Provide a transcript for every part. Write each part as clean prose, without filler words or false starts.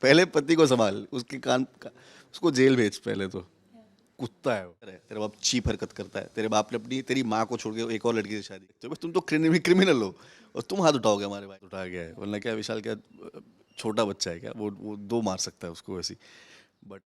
पहले पति को संभाल, उसके उसको जेल भेज पहले तो। कुत्ता है वो। तेरा बाप चीप हरकत करता है, तेरे बाप ने अपनी तेरी माँ को छोड़ के एक और लड़की से शादी की। तो बस तुम तो क्रिमिनल हो और तुम हाथ उठाओगे हमारे भाई। उठा गया है, वरना क्या विशाल क्या छोटा बच्चा है क्या? वो दो मार सकता है उसको वैसी। But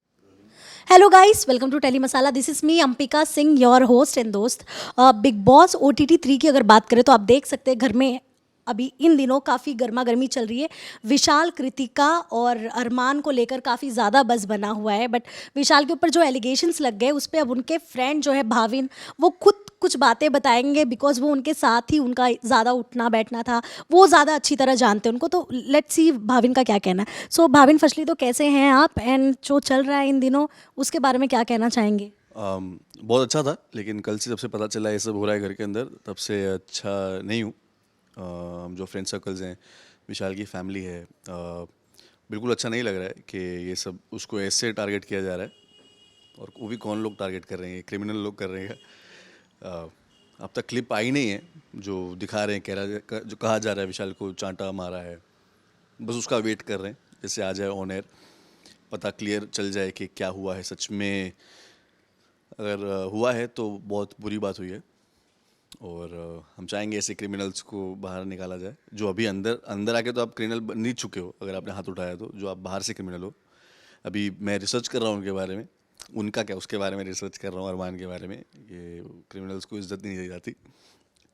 hello guys, welcome to Telly Masala. This is me Ampika Singh, your host and दोस्त। बिग बॉस OTT 3 की अगर बात करें तो आप देख सकते हैं घर में अभी इन दिनों काफ़ी गर्मा गर्मी चल रही है। विशाल, कृतिका और अरमान को लेकर काफ़ी ज़्यादा बज़ बना हुआ है। बट विशाल के ऊपर जो एलिगेशंस लग गए उस पर अब उनके फ्रेंड जो है भाविन, वो खुद कुछ बातें बताएंगे बिकॉज वो उनके साथ ही उनका ज़्यादा उठना बैठना था, वो ज़्यादा अच्छी तरह जानते हैं उनको। तो लेट्स सी भाविन का क्या कहना है। सो भाविन फर्स्टली तो कैसे हैं आप, एंड जो चल रहा है इन दिनों उसके बारे में क्या कहना चाहेंगे। बहुत अच्छा था, लेकिन कल से जब से पता चला ये सब हो रहा है घर के अंदर, तब से अच्छा नहीं हूँ। हम जो फ्रेंड सर्कल्स हैं, विशाल की फैमिली है, बिल्कुल अच्छा नहीं लग रहा है कि ये सब उसको ऐसे टारगेट किया जा रहा है। और वो भी कौन लोग टारगेट कर रहे हैं? क्रिमिनल लोग कर रहे हैं क्या? अब तक क्लिप आई नहीं है जो दिखा रहे हैं, जो कहा जा रहा है विशाल को चांटा मारा है। बस उसका वेट कर रहे हैं, जैसे आ जाए ऑन एयर, पता क्लियर चल जाए कि क्या हुआ है सच में। अगर हुआ है तो बहुत बुरी बात हुई है। और हम चाहेंगे ऐसे क्रिमिनल्स को बाहर निकाला जाए। जो अभी अंदर अंदर आके तो आप क्रिमिनल बन नहीं चुके हो, अगर आपने हाथ उठाया तो जो आप बाहर से क्रिमिनल हो। अभी मैं रिसर्च कर रहा हूँ उनके बारे में। उनका क्या, उसके बारे में रिसर्च कर रहा हूँ, अरमान के बारे में। ये क्रिमिनल्स को इज्जत नहीं दी जाती।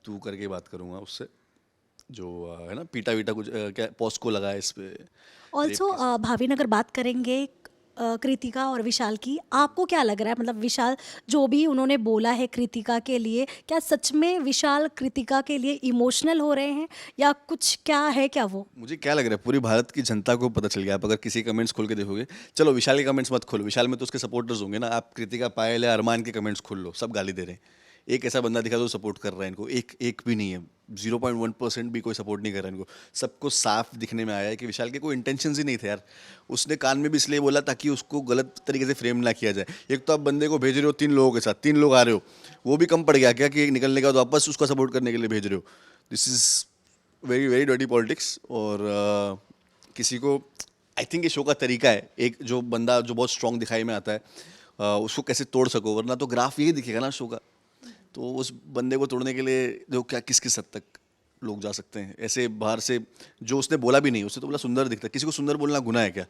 तू करके बात करूँगा उससे, जो है ना, पीटा वीटा कुछ क्या पॉस्को लगा है इस पे, रेप ऑल्सो केसेस। भाविन, अगर बात करेंगे कृतिका और विशाल की, आपको क्या लग रहा है, मतलब विशाल जो भी उन्होंने बोला है कृतिका के लिए, क्या सच में विशाल कृतिका के लिए इमोशनल हो रहे हैं या कुछ, क्या है क्या वो। मुझे क्या लग रहा है, पूरी भारत की जनता को पता चल गया। आप अगर किसी कमेंट्स खोल के देखोगे, चलो विशाल के कमेंट्स मत खोलो, विशाल में तो उसके सपोर्टर्स होंगे ना। आप कृतिका, पायल या अरमान के कमेंट्स खोल लो, सब गाली दे रहे हैं। एक ऐसा बंदा दिखा दो सपोर्ट कर रहा है इनको, एक एक भी नहीं है। 0.1% भी कोई सपोर्ट नहीं कर रहा है इनको। सबको साफ दिखने में आया है कि विशाल के कोई इंटेंशन ही नहीं थे यार। उसने कान में भी इसलिए बोला ताकि उसको गलत तरीके से फ्रेम ना किया जाए। एक तो आप बंदे को भेज रहे हो 3 लोगों के साथ, 3 लोग आ रहे हो, वो भी कम पड़ गया क्या कि निकलने के बाद वापस उसका सपोर्ट करने के लिए भेज रहे हो? This is very very dirty politics. और किसी को, आई थिंक ये शो का तरीका है, एक जो बंदा जो बहुत स्ट्रांग दिखाई में आता है, उसको कैसे तोड़ सको, वरना तो ग्राफ यही दिखेगा ना शो का। तो उस बंदे को तोड़ने के लिए जो क्या किस किस हद तक लोग जा सकते हैं ऐसे बाहर से। जो उसने बोला भी नहीं, उसने तो बोला सुंदर दिखता है। किसी को सुंदर बोलना गुनाह है क्या?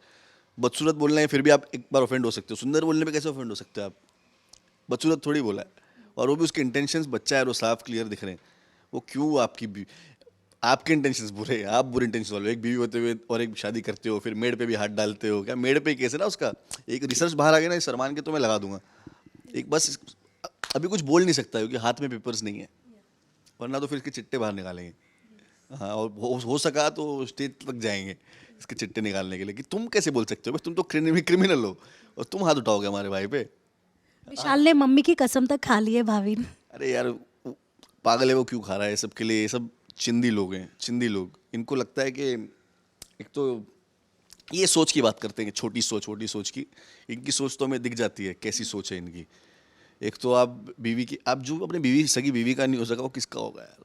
बदसूरत बोलना है फिर भी आप एक बार ऑफेंड हो सकते हो, सुंदर बोलने पे कैसे ऑफेंड हो सकते हो आप? बदसूरत थोड़ी बोला है। और वो भी उसके इंटेंशंस, बच्चा है और वो साफ क्लियर दिख रहे हैं। वो क्यों आपके इंटेंशंस बुरे हैं, आप बुरे इंटेंशंस वाले हो। एक बीवी होते हुए और एक शादी करते हो, फिर मेड पे भी हाथ डालते हो क्या? मेड पे ही केस है ना उसका। एक रिसर्च बाहर आ गया ना इस सलमान के, तो मैं लगा दूंगा। एक बस अभी कुछ बोल नहीं सकता क्योंकि हाथ में पेपर्स नहीं है, वरना तो फिर इसके चिट्टे बाहर निकालेंगे। हाँ, और हो सका तो स्टेज तक जाएंगे इसके चिट्टे निकालने के लिए कि तुम कैसे बोल सकते हो, बस तुम तो क्रिमिनल हो और तुम हाथ उठाओगे हमारे भाई पे। विशाल ने मम्मी की कसम तक खा ली है भाविन। अरे यार, पागल है वो, क्यों खा रहा है सबके लिए? ये सब चिंदी लोग हैं, चिंदी लोग। इनको लगता है कि एक तो ये सोच की बात करते हैं कि छोटी सोच की। इनकी सोच तो हमें दिख जाती है कैसी सोच है इनकी। एक तो आप जो अपने बीवी, सगी बीवी का नहीं हो सका, वो किसका होगा यार?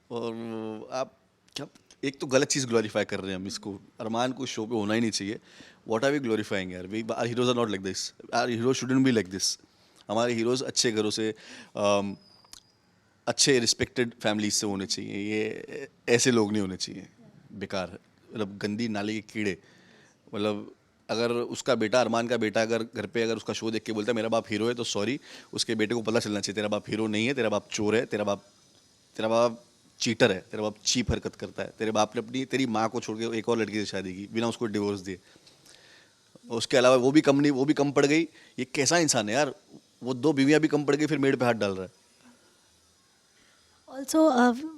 और आप क्या, एक तो गलत चीज़ ग्लोरीफाई कर रहे हैं हम इसको। अरमान को शो पे होना ही नहीं चाहिए। व्हाट आर वी ग्लोरीफाइंग यार? We are heroes are not like this. Our hero shouldn't be like this. हमारे हीरोज अच्छे घरों से, अच्छे रिस्पेक्टेड फैमिली से होने चाहिए। ये ऐसे लोग नहीं होने चाहिए, बेकार, मतलब गंदी नाले के कीड़े। मतलब अगर उसका बेटा, अरमान का बेटा, अगर घर पे अगर उसका शो देख के बोलता है मेरा बाप हीरो है, तो सॉरी, उसके बेटे को पता चलना चाहिए तेरा बाप हीरो नहीं है, तेरा बाप चोर है, तेरा बाप चीटर है, तेरा बाप चीप हरकत करता है। तेरे बाप ने अपनी तेरी माँ को छोड़ के एक और लड़की से शादी की बिना उसको डिवोर्स दिए। उसके अलावा वो भी कम नहीं, वो भी कम पड़ गई। ये कैसा इंसान है यार? वो 2 बीवियां भी कम पड़ गई, फिर मेड पे हाथ डाल रहा है। ऑल्सो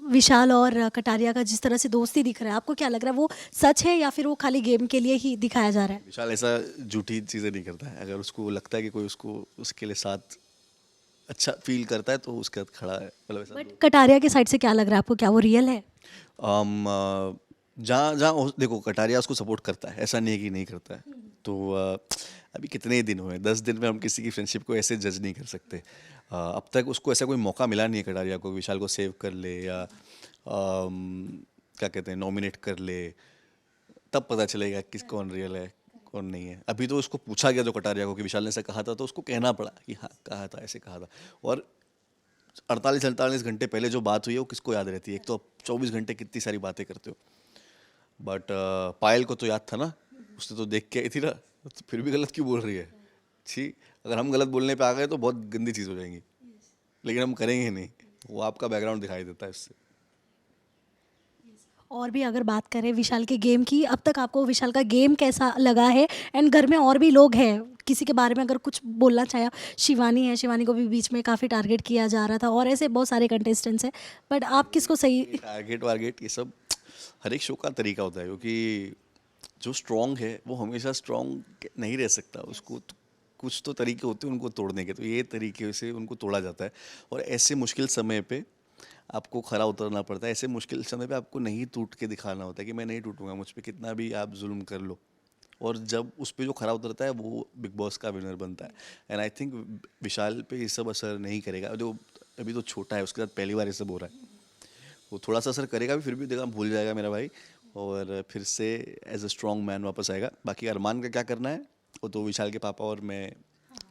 विशाल और कटारिया का जिस तरह से दोस्ती दिख रहा है, आपको क्या लग रहा है, वो सच है या फिर वो खाली गेम के लिए ही दिखाया जा रहा है। विशाल ऐसा झूठी चीज़ें नहीं करता है। अगर उसको लगता है कि कोई उसको उसके लिए साथ अच्छा फील करता है तो उसके साथ खड़ा है, मतलब ऐसा बट लोग। कटारिया के साइड से क्या लग रहा है आपको, क्या वो रियल है। जहाँ जहाँ देखो, कटारिया उसको सपोर्ट करता है, ऐसा नहीं है कि नहीं करता है। तो अभी कितने ही दिन हुए, 10 दिन में हम किसी की फ्रेंडशिप को ऐसे जज नहीं कर सकते। अब तक उसको ऐसा कोई मौका मिला नहीं है कटारिया को, विशाल को सेव कर ले या क्या कहते हैं, नॉमिनेट कर ले। तब पता चलेगा किस कौन रियल है, कौन नहीं है। अभी तो उसको पूछा गया जो कटारिया को कि विशाल ने ऐसा कहा था, तो उसको कहना पड़ा कि हाँ कहा था, ऐसे कहा था। और 48-48 घंटे पहले जो बात हुई है वो किसको याद रहती है? एक तो आप 24 घंटे कितनी सारी बातें करते हो। बट पायल को तो याद था ना, उसने तो देख के आई थी ना, तो फिर भी गलत क्यों बोल रही है? छी, अगर हम गलत बोलने पे आ गए तो बहुत गंदी चीज़ हो जाएंगी, लेकिन हम करेंगे नहीं। वो आपका बैकग्राउंड दिखाई देता है इससे। और भी अगर बात करें विशाल के गेम की, अब तक आपको विशाल का गेम कैसा लगा है? एंड घर में और भी लोग हैं, किसी के बारे में अगर कुछ बोलना चाहे, शिवानी है, शिवानी को भी बीच में काफ़ी टारगेट किया जा रहा था और ऐसे बहुत सारे कंटेस्टेंट्स हैं, बट आप किसको सही? टारगेट वारगेट ये सब हर एक शो का तरीका होता है, क्योंकि जो स्ट्रांग है वो हमेशा स्ट्रांग नहीं रह सकता। उसको कुछ तो तरीके होते हैं उनको तोड़ने के, तो ये तरीके से उनको तोड़ा जाता है। और ऐसे मुश्किल समय पे आपको खरा उतरना पड़ता है। ऐसे मुश्किल समय पे आपको नहीं टूट के दिखाना होता है कि मैं नहीं टूटूंगा, मुझ पे कितना भी आप जुल्म कर लो। और जब उस पे जो खरा उतरता है वो बिग बॉस का विनर बनता है। एंड आई थिंक विशाल पे ये सब असर नहीं करेगा। जो अभी तो छोटा है, उसके साथ पहली बार ये सब हो रहा है, वो थोड़ा सा असर करेगा भी, फिर भी देखा भूल जाएगा मेरा भाई, और फिर से एज अ स्ट्रॉन्ग मैन वापस आएगा। बाकी अरमान का क्या करना है वो तो विशाल के पापा और मैं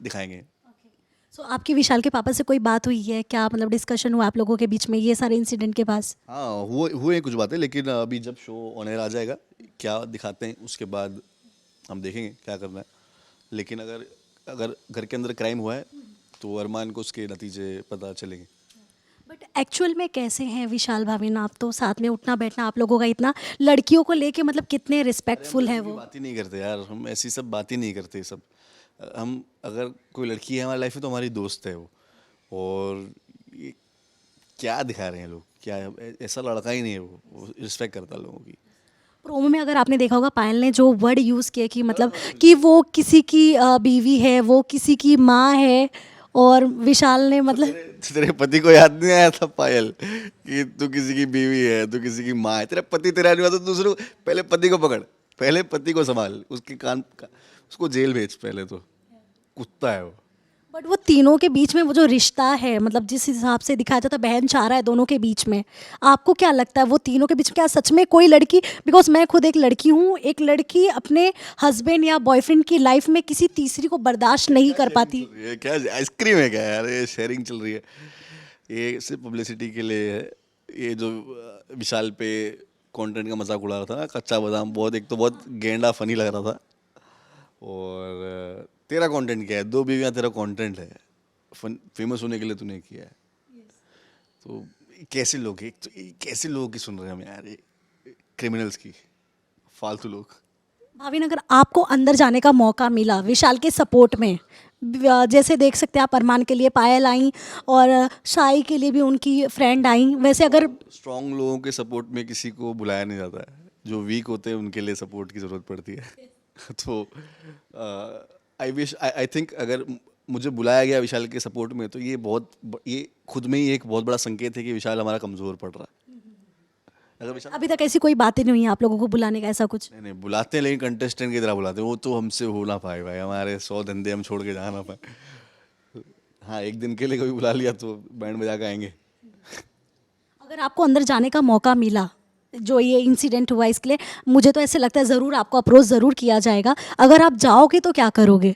दिखाएंगे। सो आपकी विशाल के पापा से कोई बात हुई है क्या? मतलब डिस्कशन हुआ आप लोगों के बीच में ये सारे इंसिडेंट के पास? हाँ, हुए कुछ बातें, लेकिन अभी जब शो ऑन एयर आ जाएगा क्या दिखाते हैं उसके बाद हम देखेंगे क्या करना है। लेकिन अगर अगर घर के अंदर क्राइम हुआ है तो अरमान को उसके नतीजे पता चलेंगे। बट एक्चुअल में कैसे हैं विशाल भाविन? आप तो साथ में उठना बैठना आप लोगों का इतना, लड़कियों को लेके मतलब कितने रिस्पेक्टफुल हैं हम वो? बात ही नहीं करते यार, हम ऐसी सब बात ही नहीं करते सब। हम अगर कोई लड़की है हमारी लाइफ में तो हमारी दोस्त है वो। और ये क्या दिखा रहे हैं लोग, क्या ऐसा लड़का ही नहीं है वो रिस्पेक्ट करता है लोगों की। प्रोमो में अगर आपने देखा होगा पायल ने जो वर्ड यूज़ किया कि मतलब कि वो किसी की बीवी है, वो किसी की माँ है, और विशाल ने मतलब तेरे पति को याद नहीं आया था पायल कि तू किसी की बीवी है, तू किसी की माँ है? तेरा पति तेरा नहीं हुआ तो दूसरे को, पहले पति को पकड़, पहले पति को संभाल, उसके कान का, उसको जेल भेज पहले तो। कुत्ता है वो। बट वो तीनों के बीच में वो जो रिश्ता है, मतलब जिस हिसाब से दिखाया जाता है बहन चाह रहा है दोनों के बीच में, आपको क्या लगता है वो तीनों के बीच में क्या सच में कोई लड़की, बिकॉज मैं खुद एक लड़की हूँ, एक लड़की अपने हस्बैंड या बॉयफ्रेंड की लाइफ में किसी तीसरी को बर्दाश्त नहीं कर पाती? ये क्या आइसक्रीम है क्या यार? ये शेयरिंग चल रही है, ये सिर्फ पब्लिसिटी के लिए है। ये जो विशाल पे कंटेंट का मजाक उड़ा रहा था ना, कच्चा बादाम, बहुत एक तो बहुत गेंडा फनी लग रहा था। और तेरा कंटेंट क्या है? 2 बीवियां तेरा कंटेंट है, फेमस होने के लिए तूने किया है। तो कैसे लोग, एक तो ये कैसे लोगों की सुन रहे हैं हम यार, ये क्रिमिनल्स की, फालतू लोग। भाविन अगर आपको अंदर जाने का मौका मिला विशाल के सपोर्ट में, जैसे देख सकते हैं आप अरमान के लिए पायल आई और शाही के लिए भी उनकी फ्रेंड आई, वैसे अगर स्ट्रांग लोगों के सपोर्ट में किसी को बुलाया नहीं जाता है, जो वीक होते हैं उनके लिए सपोर्ट की ज़रूरत पड़ती है। तो आई थिंक अगर मुझे बुलाया गया विशाल के सपोर्ट में तो ये खुद में ही एक बहुत बड़ा संकेत है कि विशाल हमारा कमज़ोर पड़ रहा है। अगर विशाल, अभी तक ऐसी कोई बातें नहीं हुई हैं आप लोगों को बुलाने का, ऐसा कुछ? नहीं नहीं बुलाते हैं, लेकिन कंटेस्टेंट की तरह बुलाते हैं, वो तो हमसे हो ना पाए भाई, हमारे 100 धंधे हम छोड़ के जा ना पाए। हाँ, एक दिन के लिए कभी बुला लिया तो बैंड बजा के आएंगे। अगर आपको अंदर जाने का मौका मिला, जो ये इंसिडेंट हुआ इसके लिए मुझे तो ऐसे लगता है ज़रूर आपको अप्रोच ज़रूर किया जाएगा, अगर आप जाओगे तो क्या करोगे?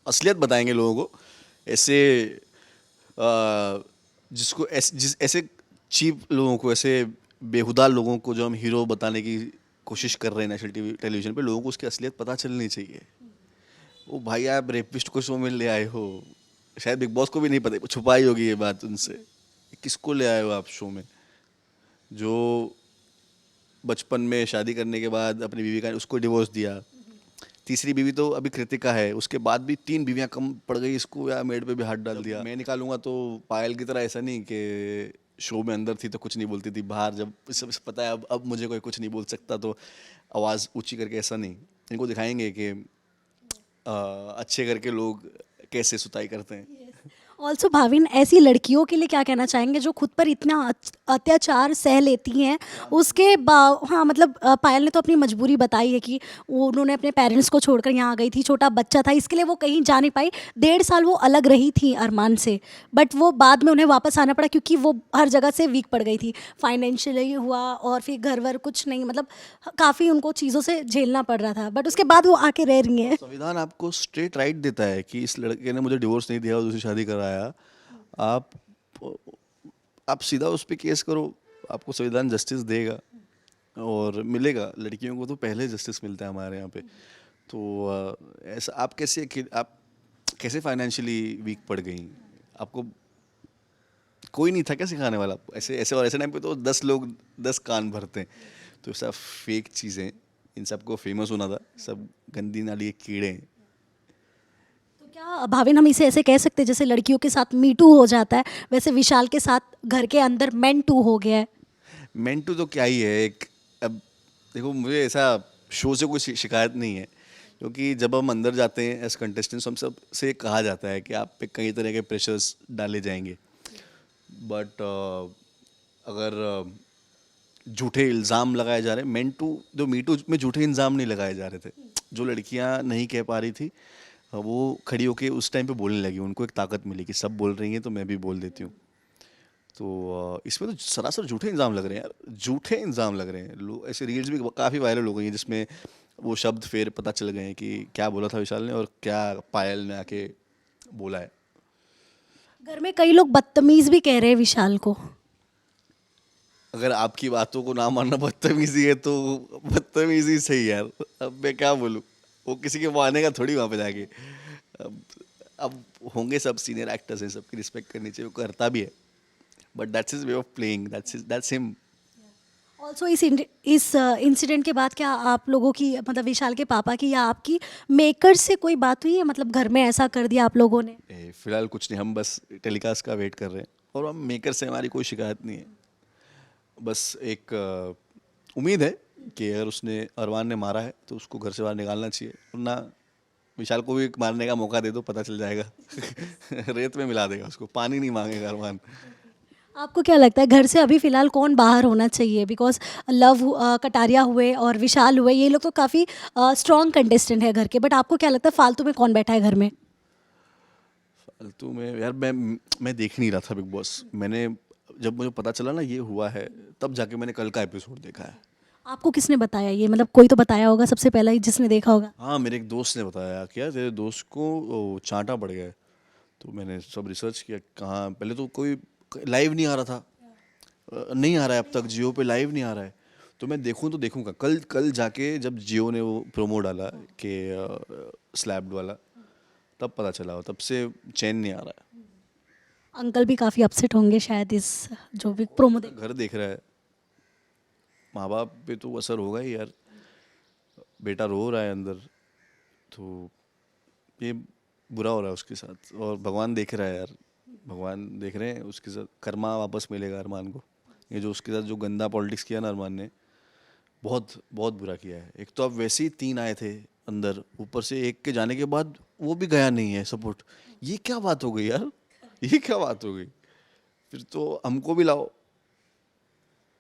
असलियत बताएंगे लोगों को। ऐसे जिसको ऐसे चीप लोगों को, ऐसे बेहुदा लोगों को जो हम हीरो बताने की कोशिश कर रहे हैं नेशनल टेलीविजन पे, लोगों को उसकी असलियत पता चलनी चाहिए। ओ भाई, आप रेपिस्ट को शो में ले आए हो, शायद बिग बॉस को भी नहीं पता, छुपाई होगी ये बात उनसे। किसको ले आए हो आप शो में? जो बचपन में शादी करने के बाद अपनी बीवी का उसको डिवोर्स दिया, तीसरी बीवी तो अभी कृतिका है, उसके बाद भी 3 बीवियां कम पड़ गई इसको, या मेड पे भी हाथ डाल दिया। मैं निकालूंगा तो पायल की तरह ऐसा नहीं कि शो में अंदर थी तो कुछ नहीं बोलती थी, बाहर जब सब पता है अब मुझे कोई कुछ नहीं बोल सकता तो आवाज़ ऊंची करके, ऐसा नहीं। इनको दिखाएंगे कि अच्छे करके लोग कैसे सुताई करते हैं। ऑल्सो भाविन, ऐसी लड़कियों के लिए क्या कहना चाहेंगे जो खुद पर इतना अत्याचार सह लेती हैं, उसके हाँ मतलब पायल ने तो अपनी मजबूरी बताई है कि उन्होंने अपने पेरेंट्स को छोड़कर यहाँ आ गई थी, छोटा बच्चा था, इसके लिए वो कहीं जा नहीं पाई। 1.5 साल वो अलग रही थी अरमान से, बट वो बाद में उन्हें वापस आना पड़ा क्योंकि वो हर जगह से वीक पड़ गई थी, फाइनेंशियली हुआ और फिर घर वर कुछ नहीं, मतलब काफ़ी उनको चीज़ों से झेलना पड़ रहा था, बट उसके बाद वो आके रह रही हैं। संविधान आपको स्ट्रेट राइट देता है कि इस लड़के ने मुझे डिवोर्स नहीं दिया और दूसरी शादी कराया, आप आप सीधा उस पर केस करो, आपको संविधान जस्टिस देगा और मिलेगा। लड़कियों को तो पहले जस्टिस मिलता है हमारे यहाँ पे। तो ऐसा आप कैसे फाइनेंशियली वीक पड़ गई? आपको कोई नहीं था क्या सिखाने वाला? ऐसे ऐसे और ऐसे टाइम पे तो 10 लोग 10 कान भरते हैं। तो सब फेक चीज़ें, इन सबको फेमस होना था, सब गंदी नाली के कीड़े हैं। तो क्या भाविन हम इसे ऐसे कह सकते हैं जैसे लड़कियों के साथ मी टू हो जाता है, वैसे विशाल के साथ घर के अंदर मेन टू हो गया है? मेंटू तो क्या ही है एक। अब देखो, मुझे ऐसा शो से कोई शिकायत नहीं है, क्योंकि जब हम अंदर जाते हैं एज कंटेस्टेंट्स, हम सब से कहा जाता है कि आप पे कई तरह के प्रेशर्स डाले जाएंगे। बट अगर झूठे इल्ज़ाम लगाए जा रहे हैं, मीटू में झूठे इल्ज़ाम नहीं लगाए जा रहे थे। जो लड़कियां नहीं कह पा रही थी, वो खड़ी होके उस टाइम पे बोलने लगी, उनको एक ताकत मिली कि सब बोल रही हैं तो मैं भी बोल देती हूँ। तो इसमें तो सरासर झूठे इल्ज़ाम लग रहे हैं यार, झूठे इल्ज़ाम लग रहे हैं। लोग ऐसे रील्स भी काफ़ी वायरल हो गई हैं जिसमें वो शब्द फिर पता चल गए हैं कि क्या बोला था विशाल ने और क्या पायल ने आके बोला है। घर में कई लोग बदतमीज भी कह रहे हैं विशाल को। अगर आपकी बातों को ना मानना बदतमीजी है तो बदतमीजी सही यार, अब मैं क्या बोलूँ। वो किसी के माने का थोड़ी वहाँ पे जाके। अब अब होंगे सब सीनियर एक्टर्स हैं, सबकी रिस्पेक्ट करनी चाहिए, वो करता भी है। But that's his way of playing, that's him. Also इस इंसिडेंट के बाद क्या आप लोगों की, मतलब विशाल के पापा की या आपकी मेकर से कोई बात हुई है, मतलब घर में ऐसा कर दिया आप लोगों ने? फिलहाल कुछ नहीं, हम बस टेलीकास्ट का वेट कर रहे हैं और हम मेकर से हमारी कोई शिकायत नहीं है। बस एक उम्मीद है कि अगर उसने अरमान ने मारा है तो उसको घर से बाहर निकालना चाहिए, वरना विशाल को भी मारने का मौका दे दो, पता चल जाएगा। रेत में मिला देगा उसको, पानी नहीं मांगेगा अरमान। आपको क्या लगता है घर से अभी फ़िलहाल कौन बाहर होना चाहिए? बिकॉज कटारिया हुए और विशाल हुए, ये लोग तो काफ़ी स्ट्रॉन्ग कंटेस्टेंट है घर के, बट आपको क्या लगता है फालतू में कौन बैठा है घर में? फालतू में यार, मैं देख नहीं रहा था बिग बॉस। जब मुझे पता चला ना ये हुआ है, तब जाके मैंने कल का एपिसोड देखा है। आपको किसने बताया ये, मतलब कोई तो बताया होगा सबसे पहला ही जिसने देखा होगा? हाँ, मेरे एक दोस्त ने बताया क्या तेरे दोस्त को चांटा पड़ गया है। तो मैंने सब रिसर्च किया, कहाँ पहले तो कोई लाइव नहीं आ रहा था। नहीं आ रहा है अब तक, जियो पे लाइव नहीं आ रहा है। तो मैं देखूँ तो देखूँगा कल जाके, जब जियो ने वो प्रोमो डाला कि स्लैब्ड वाला, तब पता चला। तब से चैन नहीं आ रहा है। अंकल भी काफ़ी अपसेट होंगे शायद इस जो भी प्रोमो देख। घर देख रहा है, माँ बाप पे तो असर होगा ही यार। बेटा रो रहा है अंदर, तो ये बुरा हो रहा है उसके साथ। और भगवान देख रहा है यार, भगवान देख रहे हैं उसके साथ, कर्मा वापस मिलेगा अरमान को। ये जो उसके साथ जो गंदा पॉलिटिक्स किया ना अरमान ने, बहुत बहुत बुरा किया है। एक तो अब वैसे ही 3 आए थे अंदर, ऊपर से एक के जाने के बाद वो भी गया नहीं है सपोर्ट। ये क्या बात हो गई यार, ये क्या बात हो गई? फिर तो हमको भी लाओ,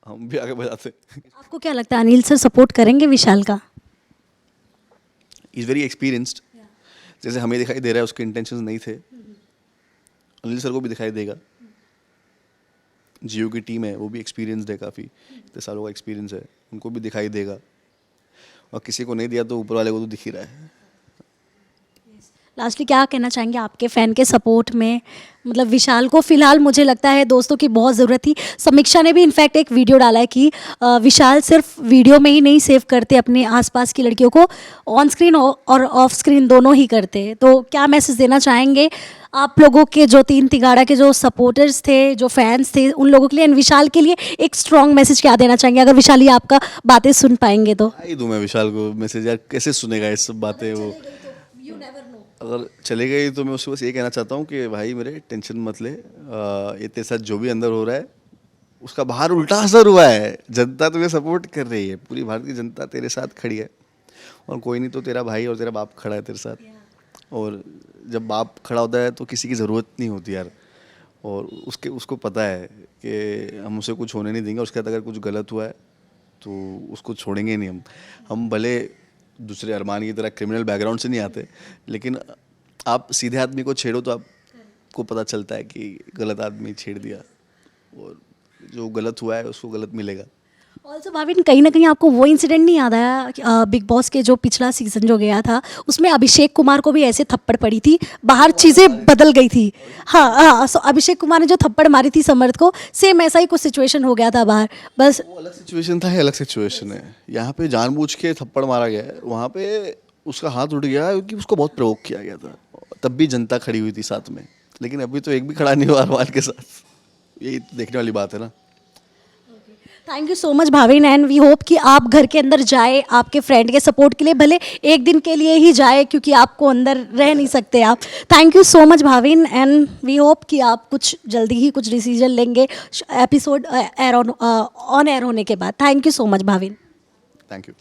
हम भी आगे बढ़ाते। आपको क्या लगता है अनिल सर सपोर्ट करेंगे विशाल का? Is very experienced. जैसे हमें दिखाई दे रहा है उसके इंटेंशंस नहीं थे, अनिल सर को भी दिखाई देगा। जियो की टीम है, वो भी एक्सपीरियंस्ड है, काफ़ी इतने सालों का एक्सपीरियंस है, उनको भी दिखाई देगा। और किसी को नहीं दिया तो ऊपर वाले को तो दिख ही रहा है। लास्टली क्या कहना चाहेंगे आपके फ़ैन के सपोर्ट में, मतलब विशाल को फ़िलहाल मुझे लगता है दोस्तों की बहुत ज़रूरत थी। समीक्षा ने भी इनफैक्ट एक वीडियो डाला है कि विशाल सिर्फ वीडियो में ही नहीं सेव करते अपने आसपास की लड़कियों को, ऑन स्क्रीन और ऑफ स्क्रीन दोनों ही करते। तो क्या मैसेज देना चाहेंगे आप लोगों के जो 3 तिगाड़ा के जो सपोर्टर्स थे, जो फैंस थे, उन लोगों के लिए, एंड विशाल के लिए एक स्ट्रॉन्ग मैसेज क्या देना चाहेंगे अगर विशाल ये आपका बातें सुन पाएंगे तो? आई दूँ मैं विशाल को मैसेज यार, कैसे सुनेगा ये सब बातें वो? अगर चले गई तो मैं उसको बस ये कहना चाहता हूँ कि भाई मेरे टेंशन मत ले, ये तेरे साथ जो भी अंदर हो रहा है उसका बाहर उल्टा असर हुआ है। जनता तुम्हें सपोर्ट कर रही है, पूरी भारतीय जनता तेरे साथ खड़ी है, और कोई नहीं तो तेरा भाई और तेरा बाप खड़ा है तेरे साथ। और जब बाप खड़ा होता है तो किसी की ज़रूरत नहीं होती यार, और उसको पता है कि हम उसे कुछ होने नहीं देंगे, उसके बाद अगर कुछ गलत हुआ है तो उसको छोड़ेंगे नहीं हम भले दूसरे अरमान की तरह क्रिमिनल बैकग्राउंड से नहीं आते, लेकिन आप सीधे आदमी को छेड़ो तो आपको पता चलता है कि गलत आदमी छेड़ दिया, और जो गलत हुआ है उसको गलत मिलेगा। ऑल्सो भाविन, कहीं ना कहीं आपको वो इंसिडेंट नहीं याद आया बिग बॉस के जो पिछला सीजन जो गया था उसमें अभिषेक कुमार को भी ऐसे थप्पड़ पड़ी थी, बाहर चीज़ें बदल गई थी। हाँ हाँ, सो अभिषेक कुमार ने जो थप्पड़ मारी थी समर्थ को, सेम ऐसा ही कुछ सिचुएशन हो गया था बाहर। बस वो अलग सिचुएशन था, ये अलग सिचुएशन है। यहाँ पे जानबूझ के थप्पड़ मारा गया है, वहाँ पे उसका हाथ उठ गया क्योंकि उसको बहुत प्रोवोक किया गया था, तब भी जनता खड़ी हुई थी साथ में, लेकिन अभी तो एक भी खड़ा नहीं हुआ अरमान के साथ। यही तो देखने वाली बात है ना। Thank you so much Bhavin, and we hope कि आप घर के अंदर जाए आपके फ्रेंड के सपोर्ट के लिए, भले एक दिन के लिए ही जाए क्योंकि आपको अंदर रह नहीं सकते आप। Thank you so much Bhavin, and we hope कि आप कुछ जल्दी ही कुछ डिसीजन लेंगे एपिसोड ऑन एयर होने के बाद। Thank you so much Bhavin. Thank you.